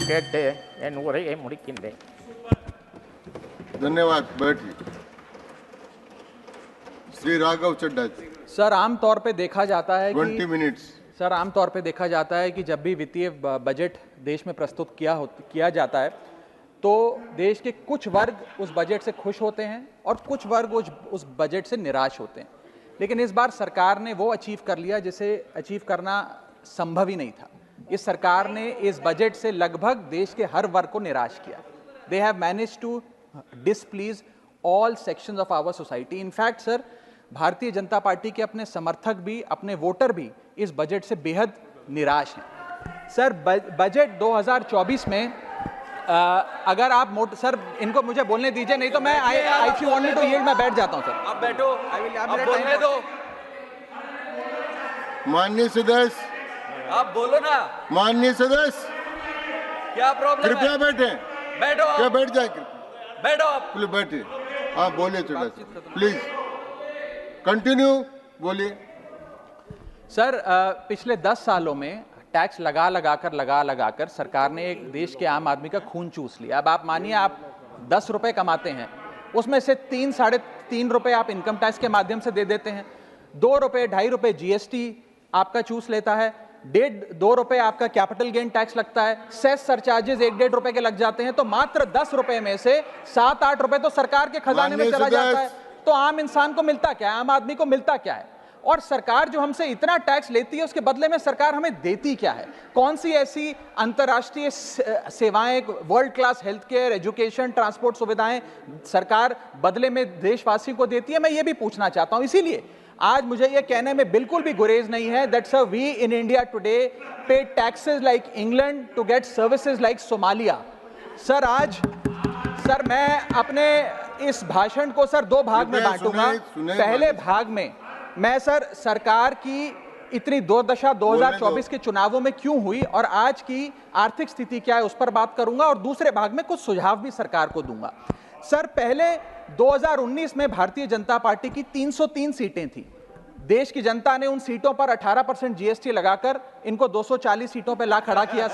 கேட்டு என் உரையை முடிக்கின்றேன். धन्यवाद. बैठिए. श्री राघव चड्ढा जी. सर आमतौर पे देखा जाता है 20 कि मिनट्स. सर आमतौर पे देखा जाता है कि जब भी वित्तीय बजट देश में प्रस्तुत किया जाता है तो देश के कुछ वर्ग उस बजट से खुश होते हैं और कुछ वर्ग उस बजट से निराश होते हैं, लेकिन इस बार सरकार ने वो अचीव कर लिया जिसे अचीव करना संभव ही नहीं था. इस सरकार ने इस बजट से लगभग देश के हर वर्ग को निराश किया. They have managed to displease all sections of our society. In fact sir, Bharatiya Janata party के अपने समर्थक भी, अपने वोटर भी इस बजट से बेहद निराश हैं. सर बजट 2024 में अगर आप सर इनको मुझे बोलने दीजिए, नहीं तो मैं if you want me to yield मैं बैठ जाता हूं सर. आप बैठो, आप बोलने दो. माननीय सदस्य, आप बोलो ना. माननीय सदस्य, क्या प्रॉब्लम है? कृपया बैठे. बैठो आप. क्या बैठ जाए? बैठो आप. प्लीज बैठिए. आप बोलिए चड्ढा जी, प्लीज कंटिन्यू बोलिए. सर पिछले 10 सालों में टैक्स लगा कर सरकार ने एक देश के आम आदमी का खून चूस लिया. अब आप मानिए आप 10 रुपए कमाते हैं, उसमें से 3-3.5 रुपए आप इनकम टैक्स के माध्यम से दे देते हैं, 2 रुपए 2.5 रुपए जीएसटी आपका चूस लेता है, 1.5-2 रुपए आपका कैपिटल गेन टैक्स लगता है, सेस सरचार्जेस 1-1.5 रुपए के लग जाते हैं, तो मात्र 10 रुपए में से 7-8 रुपए तो सरकार के खजाने में चला जाता है. तो आम इंसान को मिलता क्या है, आम आदमी को मिलता क्या है? और सरकार जो हमसे इतना टैक्स लेती है उसके बदले में सरकार हमें देती क्या है? कौन सी ऐसी अंतर्राष्ट्रीय सेवाएं, world class health care, education, transport सुविधाएं सरकार बदले में देशवासी को देती है? मैं ये भी पूछना चाहता हूं. इसीलिए आज मुझे ये कहने में बिल्कुल भी गुरेज नहीं है that sir we in India today pay taxes like England to get services like Somalia. Sir मैं अपने इस भाषण को सर 2 भाग में बांटूंगा. पहले भाग में मैं सर सरकार की इतनी दुर्दशा 2024 के चुनावों में क्यों हुई और आज की आर्थिक स्थिति क्या है उस पर बात करूंगा, और दूसरे भाग में कुछ सुझाव भी सरकार को दूंगा. सर पहले 2019 में भारतीय जनता पार्टी की 303 सीटें थी. देश की जनता ने उन सीटों पर 18% जीएसटी लगाकर इनको 240 सीटों पर ला खड़ा किया.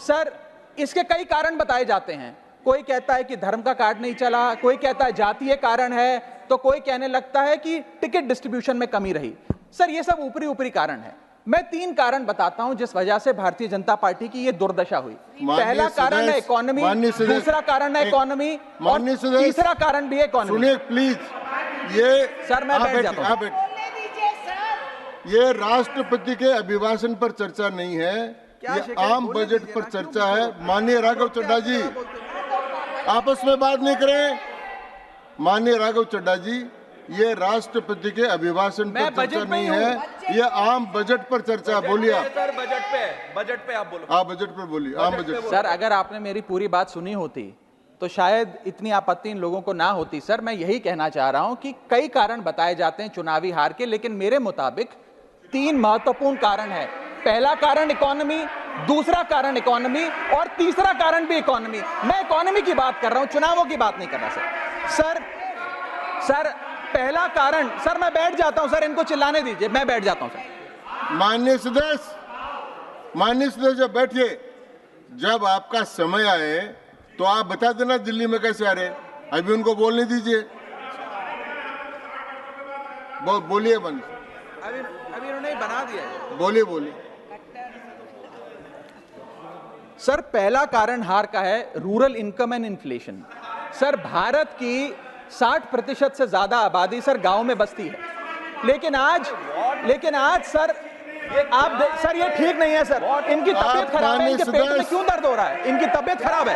सर इसके कई कारण बताए जाते हैं. कोई कहता है कि धर्म का कार्ड नहीं चला, कोई कहता है जातीय कारण है, तो कोई कहने लगता है कि टिकट डिस्ट्रीब्यूशन में कमी रही. सर ये सब ऊपरी कारण है. मैं 3 कारण बताता हूं जिस वजह से भारतीय जनता पार्टी की ये दुर्दशा हुई. पहला कारण है इकोनॉमी, दूसरा कारण है इकोनॉमी, और तीसरा कारण भी है इकोनॉमी. सुनिए प्लीज. ये सर मैं बैठ जाता हूं. ये राष्ट्रपति के अभिभाषण पर चर्चा नहीं है, ये आम बजट पर चर्चा है. माननीय राघव चड्ढा जी आपस में बात नहीं करें. माननीय राघव चड्ढा जी, ये राष्ट्रपति के अभिभाषण पर चर्चा नहीं है, ये आम बजट पर चर्चा. बोलिए आप. सर बजट पे आप बोलो. आप बजट पर बोलिए. आम बजट. सर अगर आपने मेरी पूरी बात सुनी होती तो शायद इतनी आपत्ति इन लोगों को ना होती. सर मैं यही कहना चाह रहा हूं कि कई कारण बताए जाते हैं चुनावी हार के, लेकिन मेरे मुताबिक 3 महत्वपूर्ण कारण है. पहला कारण इकोनॉमी, दूसरा कारण इकोनॉमी, और तीसरा कारण भी इकोनॉमी. मैं इकोनॉमी की बात कर रहा हूं, चुनावों की बात नहीं कर रहा. सर पहला कारण. सर मैं बैठ जाता हूं. सर इनको चिल्लाने दीजिए, मैं बैठ जाता हूं. सर माननीय सदस्य जब बैठिए, जब आपका समय आए तो आप बता देना दिल्ली में कैसे आ रहे. अभी उनको बोलने दीजिए. बोलिए. अभी उन्होंने बना दिया है. बोलिए. सर पहला कारण हार का है rural income and inflation. Sir Bharat की 60% से ज्यादा आबादी सर गांव में बसती है, लेकिन आज सर सर ये ठीक नहीं है. सर इनकी तबीयत खराब है. इनके पेट में क्यों दर्द हो रहा है? इनकी तबीयत खराब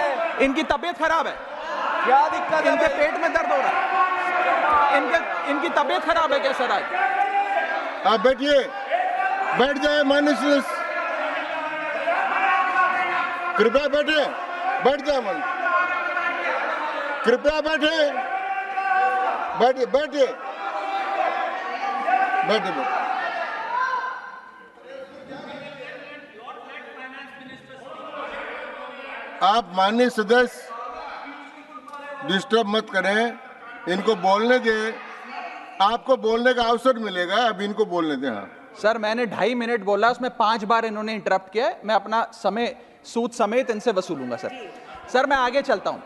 है. क्या दिक्कत है? इनके पेट में दर्द हो रहा है. इनकी तबीयत खराब है क्या सर? आज आप बैठिए. बैठ जाए माननीय सदस्य. कृपया बैठे. बैठ जाए मन. कृपया बैठे. बैठिए. आप माननीय सदस्य डिस्टर्ब मत करें, इनको बोलने दें. आपको बोलने का अवसर मिलेगा, अब इनको बोलने दें. हाँ सर मैंने 2.5 मिनट बोला, उसमें 5 बार इन्होंने इंटरप्ट किया. मैं अपना समय सूद समेत इनसे वसूलूंगा सर। सर मैं आगे चलता हूं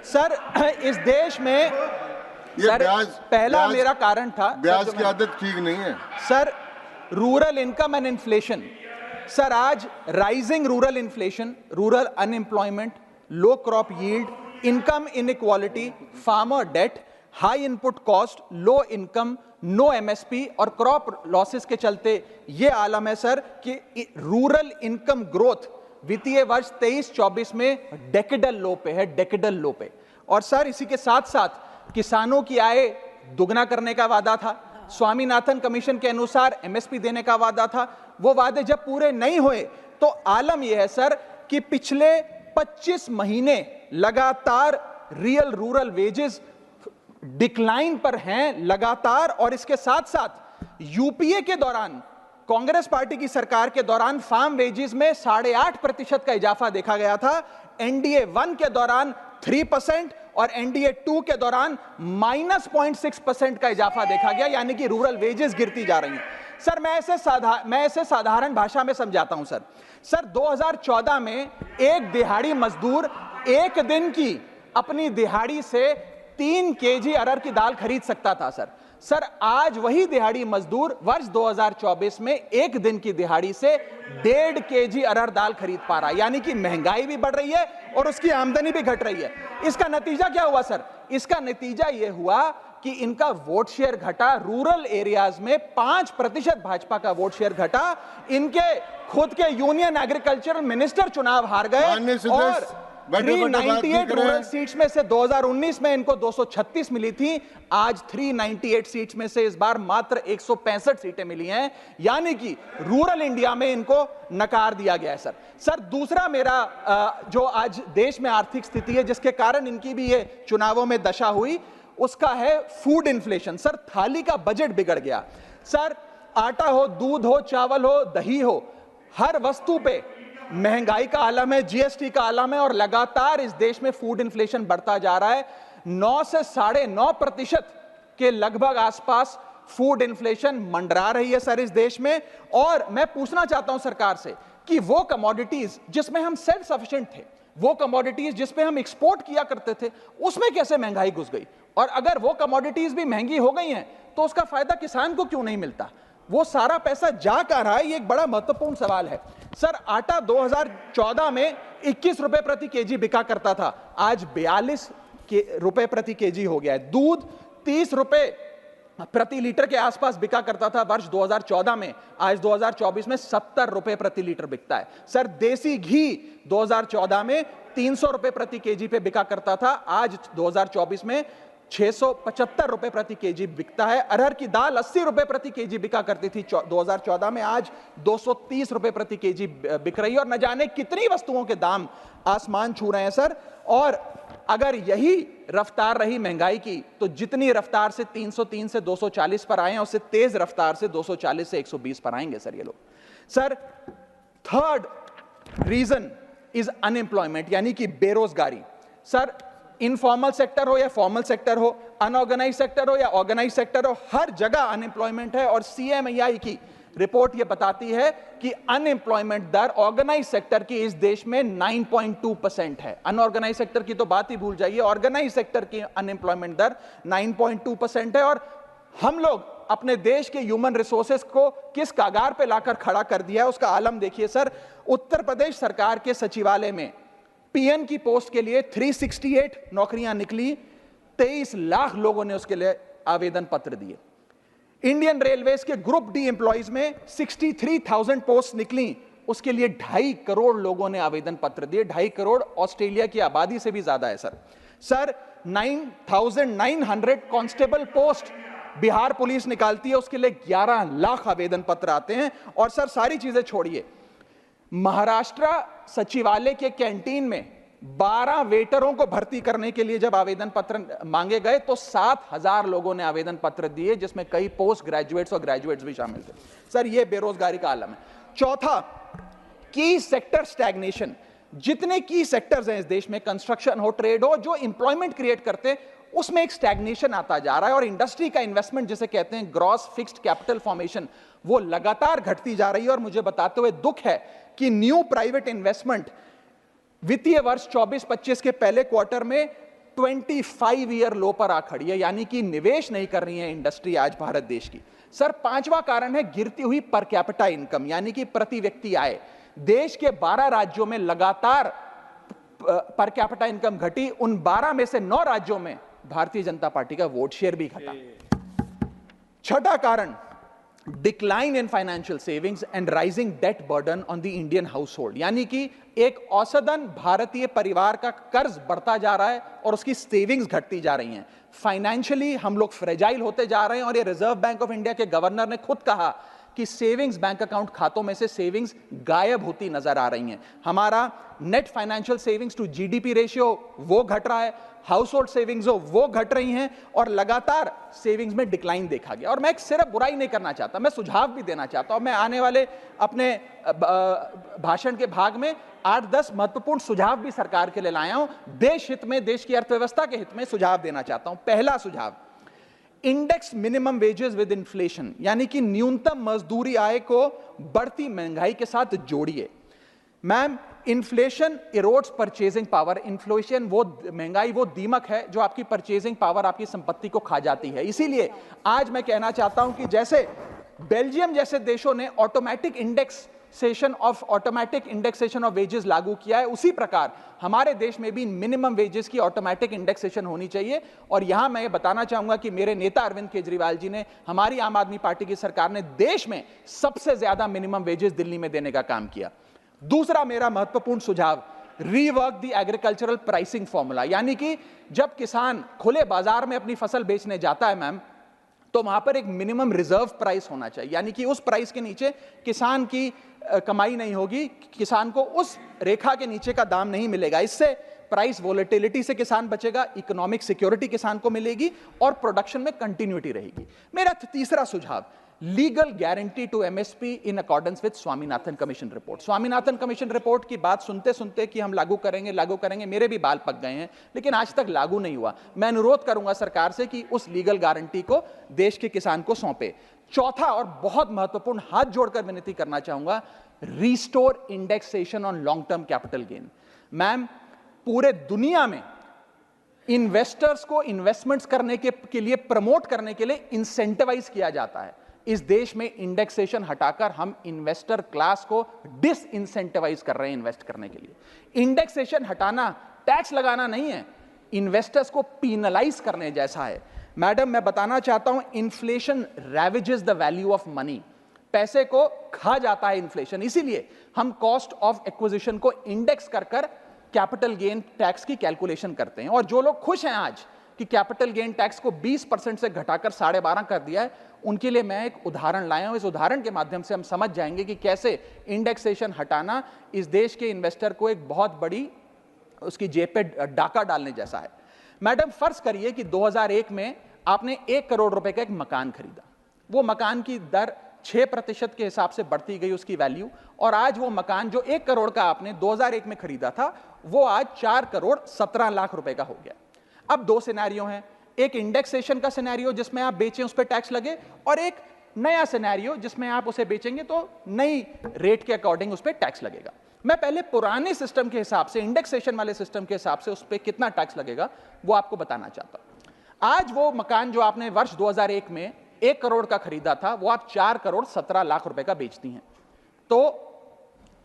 सर। इस देश में ये सर पहला ब्याज- मेरा कारण था ब्याज की आदत ठीक नहीं है sir, rural income and inflation. Sir आज rising rural inflation, rural unemployment, low crop yield, income inequality, farmer debt, high input cost, low income, no MSP और क्रॉप लॉसेस के चलते यह आलम है सर कि रूरल इनकम ग्रोथ वित्तीय वर्ष 23-24 में डेकेडल लो पे है, डेकेडल लो पे। और सर इसी के साथ साथ किसानों की आय दुगना करने का वादा था, स्वामीनाथन कमीशन के अनुसार एमएसपी देने का वादा था, वो वादे जब पूरे नहीं हुए तो आलम यह है सर कि पिछले 25 महीने लगातार रियल रूरल वेजेस डिक्लाइन पर हैं लगातार। और इसके साथ साथ यूपीए के दौरान, कांग्रेस पार्टी की सरकार के दौरान फार्म वेजेस में 8.5% का इजाफा देखा गया था। एनडीए 1 के दौरान 3% और एनडीए 2 के दौरान -0.6% का इजाफा देखा गया, यानी कि रूरल वेजेस गिरती जा रही हैं। सर मैं ऐसे साधारण भाषा में समझाता हूं सर 2014 में एक दिहाड़ी मजदूर एक दिन की अपनी दिहाड़ी से 3 केजी अरहर की दाल खरीद सकता था सर आज वही दिहाड़ी मजदूर वर्ष 2024 में एक दिन की दिहाड़ी से 1.5 केजी अरहर दाल खरीद पा रहा है, यानी कि महंगाई भी बढ़ रही है और उसकी आमदनी भी घट रही है। इसका नतीजा क्या हुआ सर? इसका नतीजा यह हुआ कि इनका वोट शेयर घटा, रूरल एरियाज में 5% भाजपा का वोट शेयर घटा, इनके खुद के यूनियन एग्रीकल्चरल मिनिस्टर चुनाव हार गए और 398 रूरल सीट्स में से 2019 में इनको 236 मिली थी, आज 398 सीट्स में से इस बार मात्र 165 सीटें मिली हैं, यानी कि रूरल इंडिया में इनको नकार दिया गया है सर दूसरा मेरा जो आज देश में आर्थिक स्थिति है जिसके कारण इनकी भी ये चुनावों में दशा हुई, उसका है फूड इन्फ्लेशन। सर थाली का बजट बिगड़ गया सर, आटा हो, दूध हो, चावल हो, दही हो, हर वस्तु पे महंगाई का आलम है, जीएसटी का आलम है और लगातार इस देश में फूड इन्फ्लेशन बढ़ता जा रहा है। 9 से 9.5% के लगभग आसपास फूड इन्फ्लेशन मंडरा रही है सर इस देश में। और मैं पूछना चाहता हूं सरकार से कि वो कमोडिटीज जिसमें हम सेल्फ सफिशिएंट थे, वो कमोडिटीज जिसपे हम एक्सपोर्ट किया करते थे, उसमें कैसे महंगाई घुस गई? और अगर वो कमोडिटीज भी महंगी हो गई हैं तो उसका फायदा किसान को क्यों नहीं मिलता? वो सारा पैसा जा कहां रहा है? ये एक बड़ा महत्वपूर्ण सवाल है सर। आटा 2014 में 21 रुपए प्रति केजी बिका करता था, आज 42 रुपए प्रति केजी हो गया है। दूध 30 रुपए प्रति लीटर के आसपास बिका करता था वर्ष 2014 में, आज 2024 में 70 रुपए प्रति लीटर बिकता है सर। देसी घी 2014 में 300 रुपए प्रति केजी पे बिका करता था, आज 2024 में 675 रुपए प्रति केजी बिकता है। अरहर की दाल 80 रुपए प्रति केजी बिका करती थी 2014 में, आज 230 रुपए प्रति केजी बिक रही है। और न जाने कितनी वस्तुओं के दाम आसमान छू रहे हैं सर। और अगर यही रफ्तार रही महंगाई की तो जितनी रफ्तार से 303 से 240 पर आए हैं, उससे तेज रफ्तार से 240 से 120 पर आएंगे सर ये लोग। Sir third reason is unemployment, यानी कि बेरोजगारी। सर इनफॉर्मल सेक्टर हो या फॉर्मल सेक्टर हो, अनऑर्गेनाइज सेक्टर हो या ऑर्गेनाइज सेक्टर हो, हर जगह अनएम्प्लॉयमेंट है। और सीएमआई की रिपोर्ट यह बताती है कि अनएम्प्लॉयमेंट दर ऑर्गेनाइज सेक्टर की इस देश में 9.2% है। अनऑर्गेनाइज सेक्टर की तो बात ही भूल जाइए, ऑर्गेनाइज सेक्टर की अनएम्प्लॉयमेंट दर 9.2% है। और हम लोग अपने देश के ह्यूमन रिसोर्सेस को किस कागार पे लाकर खड़ा कर दिया है उसका आलम देखिए सर। उत्तर प्रदेश सरकार के सचिवालय में पीएन की पोस्ट के लिए 368 नौकरियां निकली, 23 लाख लोगों ने उसके लिए आवेदन पत्र दिए। इंडियन रेलवेज के ग्रुप डी एम्प्लॉइज में 63,000 पोस्ट निकली, उसके लिए 2.5 करोड़ लोगों ने आवेदन पत्र दिए। 2.5 करोड़ ऑस्ट्रेलिया की आबादी से भी ज्यादा है sir 9,900 constable post Bihar police निकालती है, उसके लिए 11 लाख आवेदन पत्र आते हैं। और सर सारी चीजें छोड़िए, महाराष्ट्र सचिवालय के कैंटीन में 12 वेटरों को भर्ती करने के लिए जब आवेदन पत्र मांगे गए तो 7,000 लोगों ने आवेदन पत्र दिए, जिसमें कई पोस्ट ग्रेजुएट्स और ग्रेजुएट्स भी शामिल थे। सर यह बेरोजगारी का आलम है। चौथा, की सेक्टर स्टैग्नेशन। जितने की सेक्टर्स हैं इस देश में, कंस्ट्रक्शन हो, ट्रेड हो, जो इंप्लॉयमेंट क्रिएट करते हैं, उसमें एक स्टैग्नेशन आता जा रहा है। और इंडस्ट्री का इन्वेस्टमेंट जिसे कहते हैं ग्रॉस फिक्स्ड कैपिटल फॉर्मेशन, वो लगातार घटती जा रही है। और मुझे बताते हुए दुख है कि न्यू प्राइवेट इन्वेस्टमेंट वित्तीय वर्ष 24-25 के पहले क्वार्टर में 25 ईयर लो पर आ खड़ी है, यानी कि निवेश नहीं कर रही है इंडस्ट्री आज भारत देश की। सर, पांचवा कारण है गिरती हुई पर कैपिटा इनकम, यानी कि प्रति व्यक्ति आय। देश के 12 राज्यों में लगातार पर कैपिटा इनकम घटी, उन 12 में से 9 राज्यों में भारतीय जनता पार्टी का वोट शेयर भी घटा। छठा कारण, decline in financial savings and rising debt burden on the Indian household, यानी कि एक औसतन भारतीय परिवार का कर्ज बढ़ता जा रहा है और उसकी सेविंग्स घटती जा रही हैं। फाइनेंशियली हम लोग फ्रेजाइल होते जा रहे हैं, और ये रिजर्व बैंक ऑफ इंडिया के गवर्नर ने खुद कहा कि सेविंग्स बैंक अकाउंट खातों में से सेविंग्स गायब होती नजर आ रही हैं। हमारा net financial savings to GDP ratio वो घट रहा है, हाउस होल्ड सेविंग्स वो घट रही हैं, और लगातार सेविंग्स में डिक्लाइन देखा गया। और मैं सिर्फ बुराई नहीं करना चाहता, मैं सुझाव भी देना चाहता हूं। मैं आने वाले अपने भाषण के भाग में 8-10 महत्वपूर्ण सुझाव भी सरकार के लिए लाया हूं। देश हित में, देश की अर्थव्यवस्था के हित में सुझाव देना चाहता हूं। पहला सुझाव, index minimum wages with inflation, यानी कि न्यूनतम मजदूरी आय को बढ़ती महंगाई के साथ जोड़िए। Ma'am, inflation erodes purchasing power. Inflation वो महंगाई वो दीमक है जो आपकी परचेजिंग पावर, आपकी संपत्ति को खा जाती है। इसीलिए आज मैं कहना चाहता हूं कि जैसे बेल्जियम जैसे देशों ने ऑटोमेटिक इंडेक्सेशन ऑफ वेजेस लागू किया है, उसी प्रकार हमारे देश में भी मिनिमम वेजेस की ऑटोमेटिक इंडेक्सेशन होनी चाहिए। और यहां मैं ये बताना चाहूंगा कि मेरे नेता अरविंद केजरीवाल जी ने, हमारी आम आदमी पार्टी की सरकार ने देश में सबसे ज्यादा मिनिमम वेजेस दिल्ली में देने का काम किया। दूसरा मेरा महत्वपूर्ण सुझाव, rework the agricultural pricing formula, यानी कि जब किसान खुले बाजार में अपनी फसल बेचने जाता है मैम, तो वहां पर एक मिनिमम रिजर्व प्राइस होना चाहिए, यानी कि उस प्राइस के नीचे किसान की कमाई नहीं होगी, किसान को उस रेखा के नीचे का दाम नहीं मिलेगा। इससे प्राइस वोलेटिलिटी से किसान बचेगा, इकोनॉमिक सिक्योरिटी किसान को मिलेगी और प्रोडक्शन में कंटिन्यूटी रहेगी। मेरा तीसरा सुझाव, legal guarantee to MSP in accordance with Swaminathan commission report. Swaminathan commission report की बात सुनते सुनते कि हम लागू करेंगे, मेरे भी बाल पक गए हैं, लेकिन आज तक लागू नहीं हुआ। मैं अनुरोध करूंगा सरकार से कि उस लीगल गारंटी को देश के किसान को सौंपे। चौथा और बहुत महत्वपूर्ण, हाथ जोड़कर विनती करना चाहूंगा, restore indexation on long term capital gain. Ma'am, पूरे दुनिया में इन्वेस्टर्स को इन्वेस्टमेंट्स करने के लिए प्रमोट करने के लिए इंसेंटिवाइज किया जाता है। इस देश में इंडेक्सेशन हटाकर हम इन्वेस्टर क्लास को डिसइंसेंटिवाइज कर रहे हैं इन्वेस्ट करने के लिए। इंडेक्सेशन हटाना टैक्स लगाना नहीं है, इन्वेस्टर्स को पीनलाइज करने जैसा है। मैडम, मैं बताना चाहता हूं, inflation ravages the value of money. पैसे को खा जाता है इन्फ्लेशन, इसीलिए हम कॉस्ट ऑफ एक्विजिशन को इंडेक्स कर कैपिटल गेन टैक्स की कैलकुलेशन करते हैं। और जो लोग खुश हैं आज कि कैपिटल गेन टैक्स को 20% से घटाकर 12.5 कर दिया है, उनके लिए मैं एक उदाहरण लाया हूं। इस उदाहरण के माध्यम से हम समझ जाएंगे कि कैसे इंडेक्सेशन हटाना इस देश के इन्वेस्टर को एक बहुत बड़ी उसकी जेब पे डाका डालने जैसा है। मैडम, फर्ज करिए कि 2001 में आपने 1 करोड़ रुपए का एक मकान खरीदा। वो मकान की दर 6% के हिसाब से बढ़ती गई उसकी वैल्यू, और आज वो मकान जो 1 करोड़ का आपने 2001 में खरीदा था, वो आज 4 करोड़ 17 लाख रुपए का हो गया। अब 2 सिनेरियो हैं, एक इंडेक्सेशन का सिनेरियो जिसमें आप बेचें उस पर टैक्स लगे, और एक नया सिनेरियो जिसमें आप उसे बेचेंगे तो नई रेट के अकॉर्डिंग उस पर टैक्स लगेगा। मैं पहले पुराने सिस्टम के हिसाब से, इंडेक्सेशन वाले सिस्टम के हिसाब से उस पर कितना टैक्स लगेगा वो आपको बताना चाहता हूं। आज वो मकान जो आपने वर्ष 2001 में 1 करोड़ का खरीदा था, वो आप 4 करोड़ 17 लाख रुपए का बेचती हैं, तो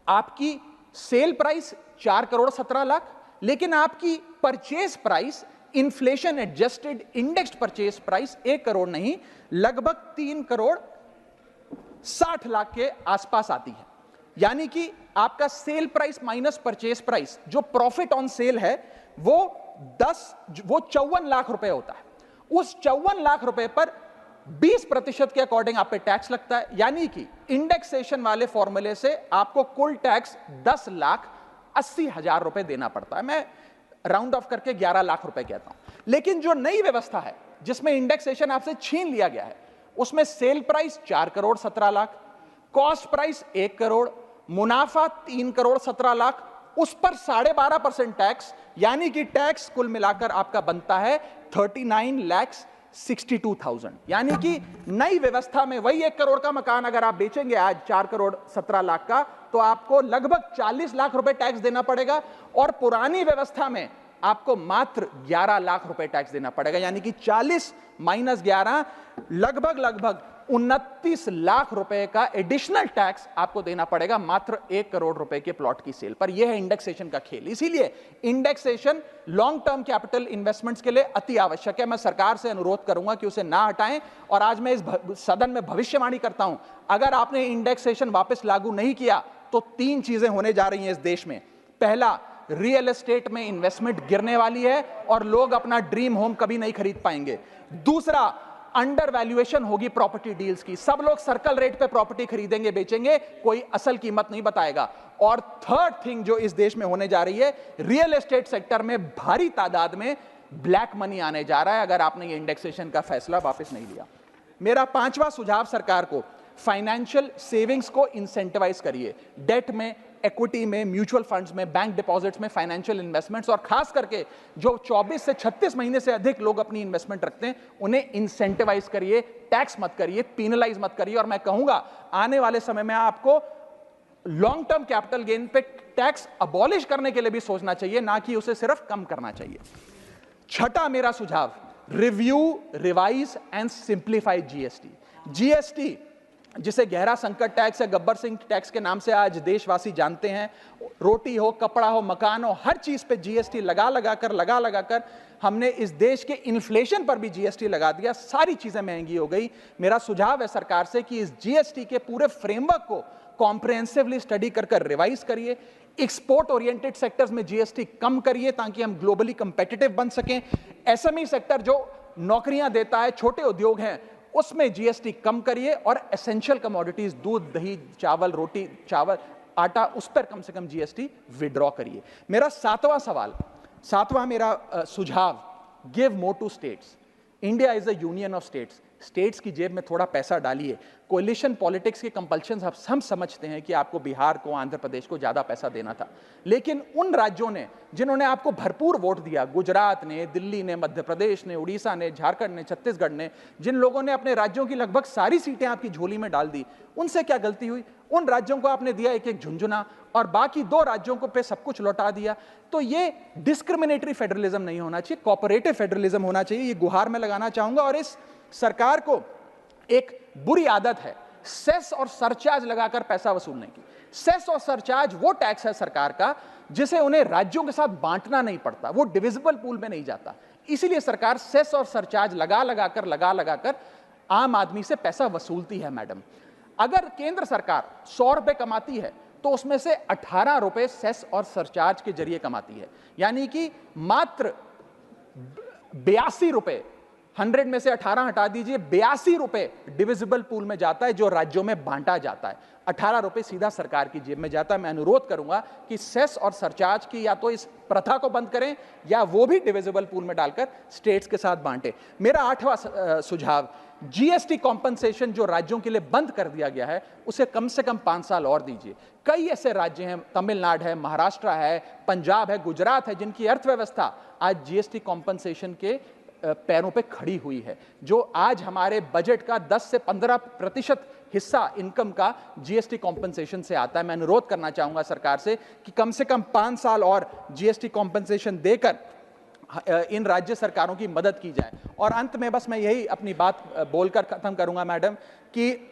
आपकी सेल प्राइस 4 करोड़ 17 लाख, लेकिन आपकी purchase price, inflation adjusted indexed purchase price 1 crore नहीं, लगभग 3 करोड़ 60 लाख के आसपास आती है। यानी कि आपका sale price minus purchase price, जो प्रॉफिट ऑन सेल है, वो 54 लाख रुपए होता है। उस 54 लाख रुपए पर 20% के अकॉर्डिंग आप पे टैक्स लगता है, यानी कि इंडेक्सेशन वाले फॉर्मूले से आपको कुल टैक्स 10,80,000 रुपए देना पड़ता है। मैं राउंड ऑफ करके 11 लाख रुपए कहता हूं। लेकिन जो नई व्यवस्था है जिसमें इंडेक्सेशन आपसे छीन लिया गया है, उसमें sale price 4 crore 17 lakh, cost price 1 crore, मुनाफा 3 करोड़ 17 लाख, उस पर 12.5% टैक्स, यानी कि टैक्स कुल मिलाकर आपका बनता है 39 लाख 62,000, यानी कि नई व्यवस्था में वही 1 करोड़ का मकान अगर आप बेचेंगे आज 4 करोड़ 17 लाख का, तो आपको लगभग 40 लाख रुपए टैक्स देना पड़ेगा, और पुरानी व्यवस्था में आपको मात्र 11 लाख रुपए टैक्स देना पड़ेगा, यानी कि 40 माइनस 11 लगभग 29 लाख रुपए का एडिशनल टैक्स आपको देना पड़ेगा मात्र 1 करोड़ रुपए के प्लॉट की सेल पर। यह है इंडेक्सेशन का खेल। इसीलिए indexation long term capital investments के लिए अति आवश्यक है। मैं सरकार से अनुरोध करूंगा कि उसे ना हटाएं, और आज मैं इस सदन में भविष्यवाणी करता हूं, अगर आपने इंडेक्सेशन वापस लागू नहीं किया तो 3 चीजें होने जा रही हैं इस देश में। पहला, रियल एस्टेट में इन्वेस्टमेंट गिरने वाली है और लोग अपना ड्रीम होम कभी नहीं खरीद पाएंगे। दूसरा, अंडर वैल्यूएशन होगी प्रॉपर्टी डील्स की, सब लोग सर्कल रेट पे प्रॉपर्टी खरीदेंगे बेचेंगे, कोई असल कीमत नहीं बताएगा। और थर्ड थिंग जो इस देश में होने जा रही है, रियल एस्टेट सेक्टर में भारी तादाद में ब्लैक मनी आने जा रहा है अगर आपने ये इंडेक्सेशन का फैसला वापस नहीं लिया। मेरा 5वां सुझाव सरकार को, फाइनेंशियल सेविंग्स को इंसेंटिवाइज करिए। डेट में, इक्विटी में, म्यूचुअल फंड्स में, बैंक डिपॉजिट्स में फाइनेंशियल इन्वेस्टमेंट्स, और खास करके जो 24 से 36 महीने से अधिक लोग अपनी इन्वेस्टमेंट रखते हैं उन्हें इंसेंटिवाइज करिए, टैक्स मत करिए, पीनलाइज मत करिए। और मैं कहूंगा आने वाले समय में आपको लॉन्ग टर्म कैपिटल गेन पे टैक्स अबॉलिश करने के लिए भी सोचना चाहिए, ना कि उसे सिर्फ कम करना चाहिए। छठा मेरा सुझाव, review, revise and simplify GST. GST जिसे गहरा संकट टैक्स या गब्बर सिंह टैक्स के नाम से आज देशवासी जानते हैं, रोटी हो, कपड़ा हो, मकान हो, हर चीज पे जीएसटी लगा लगा कर हमने इस देश के इन्फ्लेशन पर भी जीएसटी लगा दिया, सारी चीजें महंगी हो गई। मेरा सुझाव है सरकार से कि इस जीएसटी के पूरे फ्रेमवर्क को कॉम्प्रिहेंसिवली स्टडी कर रिवाइज करिए। एक्सपोर्ट ओरिएंटेड सेक्टर्स में जीएसटी कम करिए ताकि हम ग्लोबली कंपेटिटिव बन सकें। एसएमई सेक्टर जो नौकरियां देता है, छोटे उद्योग हैं, उसमें जीएसटी कम करिए। और एसेंशियल कमोडिटीज, दूध, दही, चावल, रोटी, चावल, आटा, उस पर कम से कम जीएसटी विड्रॉ करिए। मेरा 7वां मेरा सुझाव, give more to states. India is a union of states. States की जेब में थोड़ा पैसा डालिए। कोलिशन पॉलिटिक्स के कंपल्शन हम समझते हैं कि आपको बिहार को, आंध्र प्रदेश को ज्यादा पैसा देना था, लेकिन उन राज्यों ने जिन्होंने आपको भरपूर वोट दिया, गुजरात ने, दिल्ली ने, मध्य प्रदेश ने, उड़ीसा ने, झारखंड ने, छत्तीसगढ़ ने, जिन लोगों ने अपने राज्यों की लगभग सारी सीटें आपकी झोली में डाल दी, उनसे क्या गलती हुई? उन राज्यों को आपने दिया एक एक झुंझुना और बाकी 2 राज्यों को पे सब कुछ लौटा दिया। तो ये डिस्क्रिमिनेटरी फेडरलिज्म नहीं होना चाहिए, कोऑपरेटिव फेडरलिज्म होना चाहिए। ये गुहार में लगाना चाहूंगा। और इस सरकार को एक बुरी आदत है सेस और सरचार्ज लगाकर पैसा वसूलने की। सेस और सरचार्ज वो टैक्स है सरकार का जिसे उन्हें राज्यों के साथ बांटना नहीं पड़ता, वो डिविजिबल पूल में नहीं जाता। इसीलिए सरकार सेस और सरचार्ज लगा लगाकर आम आदमी से पैसा वसूलती है। मैडम, अगर केंद्र सरकार 100 रुपए कमाती है तो उसमें से 18 रुपए सेस और सरचार्ज के जरिए कमाती है, यानी कि मात्र 82 रुपए, 100 में से 18 हटा दीजिए, 82 रुपए डिविजिबल पूल में जाता है जो राज्यों में बांटा जाता है। 18 रुपए सीधा सरकार की जेब में जाता है। मैं अनुरोध करूंगा कि सेस और सरचार्ज की या तो इस प्रथा को बंद करें या वो भी डिविजिबल पूल में डालकर स्टेट्स के साथ बांटे। मेरा 8वां सुझाव, जीएसटी कॉम्पनसेशन जो राज्यों के लिए बंद कर दिया गया है उसे कम से कम 5 साल और दीजिए। कई ऐसे राज्य हैं, तमिलनाडु है, महाराष्ट्र है, पंजाब है, गुजरात है, जिनकी अर्थव्यवस्था आज जीएसटी कॉम्पनसेशन के पैरों पे खड़ी हुई है, जो आज हमारे बजट का 10 से 15% हिस्सा इनकम का जीएसटी कॉम्पनसेशन से आता है। मैं अनुरोध करना चाहूंगा सरकार से कि कम से कम 5 साल और जीएसटी कॉम्पनसेशन देकर इन राज्य सरकारों की मदद की जाए। और अंत में बस मैं यही अपनी बात बोलकर खत्म करूंगा मैडम, कि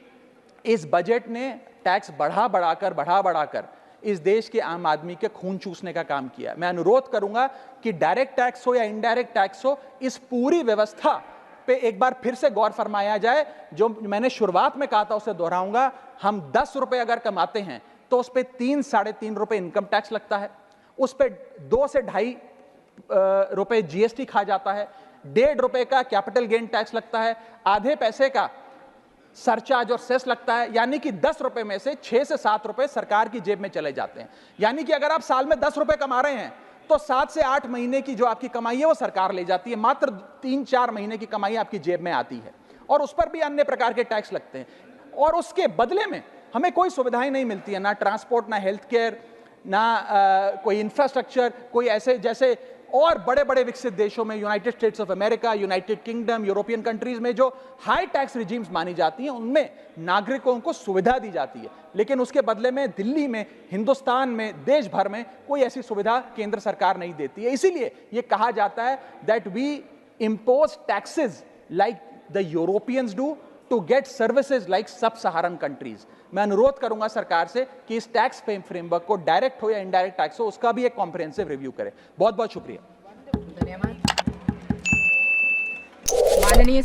इस बजट ने टैक्स बढ़ा बढ़ाकर इस देश के आम आदमी के खून चूसने का काम किया। मैं अनुरोध करूंगा कि डायरेक्ट टैक्स हो या इनडायरेक्ट टैक्स हो, इस पूरी व्यवस्था पे एक बार फिर से गौर फरमाया जाए। जो मैंने शुरुआत में कहा था उसे दोहराऊंगा, हम 10 रुपए अगर कमाते हैं तो उस पर 3-3.5 रुपए इनकम टैक्स लगता है, उस पर 2 से 2.5 रुपए जीएसटी खा जाता है, 1.5 रुपए का कैपिटल गेन टैक्स लगता है, आधे पैसे का सरचार्ज और सेस लगता है, यानी कि 10 रुपए में से 6 से 7 रुपए सरकार की जेब में चले जाते हैं। यानी कि अगर आप साल में 10 रुपए कमा रहे हैं तो 7 से 8 महीने की जो आपकी कमाई है वो सरकार ले जाती है, मात्र 3-4 महीने की कमाई आपकी जेब में आती है, और उस पर भी अन्य प्रकार के टैक्स लगते हैं। और उसके बदले में हमें कोई सुविधाएं नहीं मिलती है, ना ट्रांसपोर्ट, ना हेल्थ केयर, ना कोई इंफ्रास्ट्रक्चर, कोई ऐसे जैसे और बड़े बड़े विकसित देशों में, United states of America, United kingdom, European countries में जो हाई टैक्स रिजीम्स मानी जाती हैं, उनमें नागरिकों को सुविधा दी जाती है, लेकिन उसके बदले में दिल्ली में, हिंदुस्तान में, देश भर में कोई ऐसी सुविधा केंद्र सरकार नहीं देती है। इसीलिए यह कहा जाता है that we impose taxes like the Europeans do to get services like sub-Saharan countries। मैं अनुरोध करूंगा सरकार से कि इस टैक्स फ्रेमवर्क को डायरेक्ट हो या इनडायरेक्ट टैक्स हो, उसका भी एक कॉम्प्रिहेंसिव रिव्यू करें। बहुत बहुत शुक्रिया। धन्यवाद माननीय